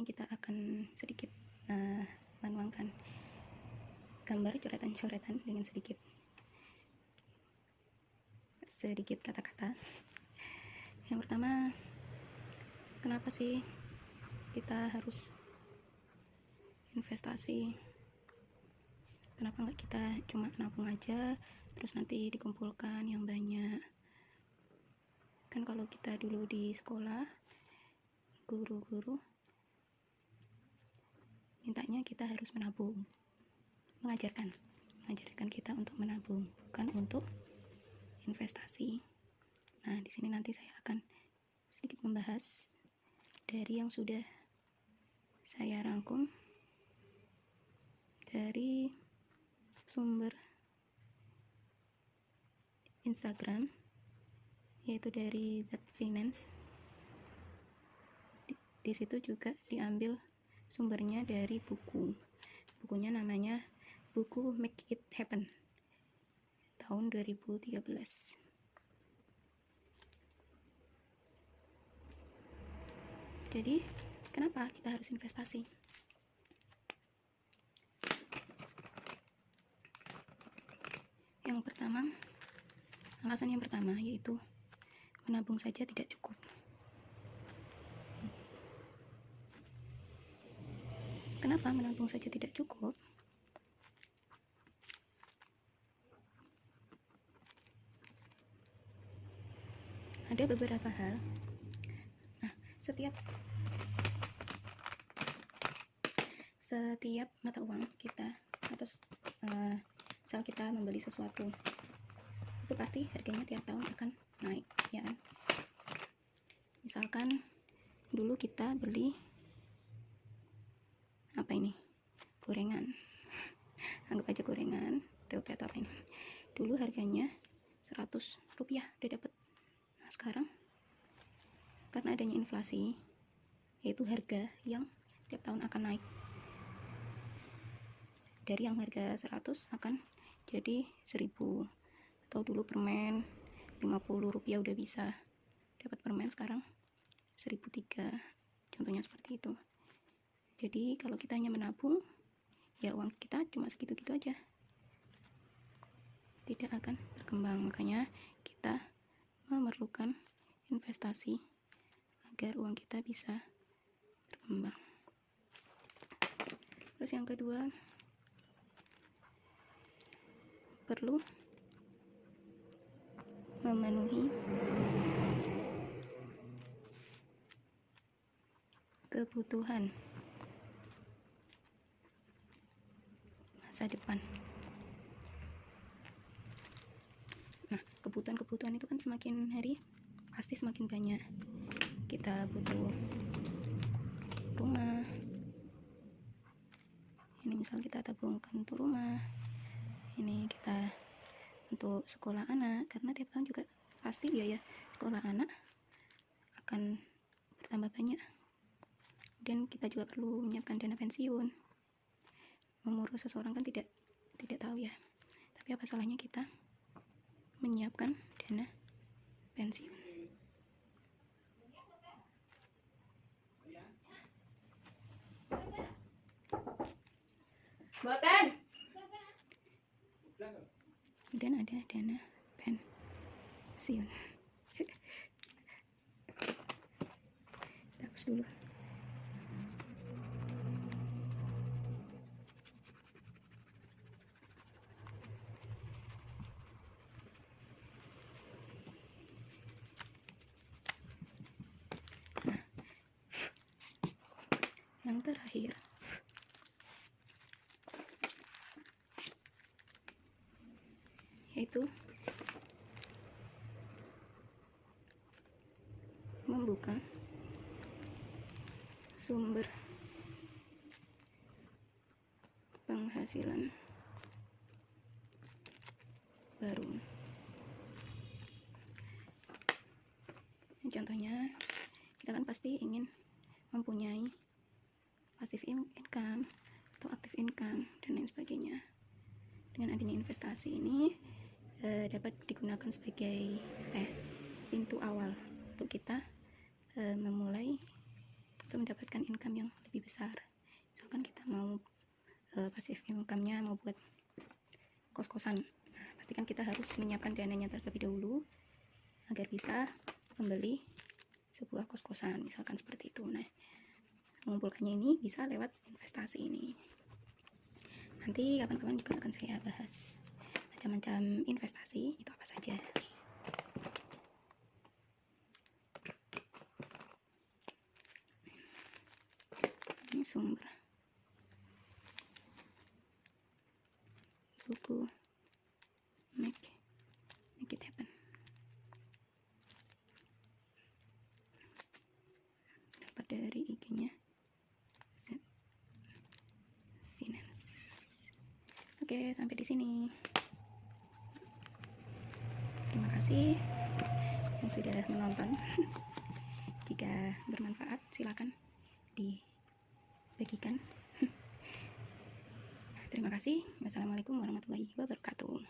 ini kita akan sedikit menuangkan gambar coretan-coretan dengan sedikit kata-kata. Yang pertama, kenapa sih kita harus investasi? Kenapa nggak kita cuma nabung aja terus nanti dikumpulkan yang banyak? Kan kalau kita dulu di sekolah, guru-guru mintanya kita harus menabung, mengajarkan kita untuk menabung, bukan untuk investasi. Nah, di sini nanti saya akan sedikit membahas dari yang sudah saya rangkum dari sumber Instagram, yaitu dari Zap Finance. Di situ juga diambil sumbernya dari bukunya, namanya buku Make It Happen tahun 2013. Jadi kenapa kita harus investasi? Alasan yang pertama yaitu menabung saja tidak cukup. Kenapa menabung saja tidak cukup? Ada beberapa hal. Nah, setiap mata uang kita atau misal kita membeli sesuatu, itu pasti harganya tiap tahun akan naik, ya kan? Misalkan dulu kita beli gorengan, anggap aja gorengan tetet apa ini, dulu harganya 100 rupiah udah dapet. Nah, sekarang karena adanya inflasi, yaitu harga yang tiap tahun akan naik, dari yang harga 100 akan jadi 1000. Atau dulu permen 50 rupiah udah bisa dapat permen, sekarang 1003, contohnya seperti itu. Jadi kalau kita hanya menabung, ya uang kita cuma segitu-gitu aja, tidak akan berkembang. Makanya kita memerlukan investasi agar uang kita bisa berkembang. Terus yang kedua, perlu memenuhi kebutuhan masa depan. Nah, kebutuhan itu kan semakin hari pasti semakin banyak. Kita butuh rumah, ini misal kita tabungkan untuk rumah, ini kita untuk sekolah anak, karena tiap tahun juga pasti biaya sekolah anak akan bertambah banyak. Dan kita juga perlu menyiapkan dana pensiun. Mengurus seseorang kan tidak tahu ya, tapi apa salahnya kita menyiapkan dana pensiun. Dan ada dana pensiun. Terus dulu. Nah, yang terakhir, yaitu membuka sumber penghasilan baru. Contohnya, kita kan pasti ingin mempunyai passive income atau active income dan lain sebagainya. Dengan adanya investasi ini dapat digunakan sebagai pintu awal untuk kita memulai itu mendapatkan income yang lebih besar. Misalkan kita mau passive income-nya mau buat kos-kosan, nah, pastikan kita harus menyiapkan dananya terlebih dahulu agar bisa membeli sebuah kos-kosan, misalkan seperti itu. Nah, mengumpulkannya ini bisa lewat investasi ini. Nanti kapan-kapan juga akan saya bahas macam-macam investasi itu apa saja. Ini sumber buku Make It Happen. Dapat dari IG-nya Z Finance. Oke, sampai di sini. Terima kasih yang sudah menonton. Jika bermanfaat, silakan dibagikan. Terima kasih. Wassalamualaikum warahmatullahi wabarakatuh.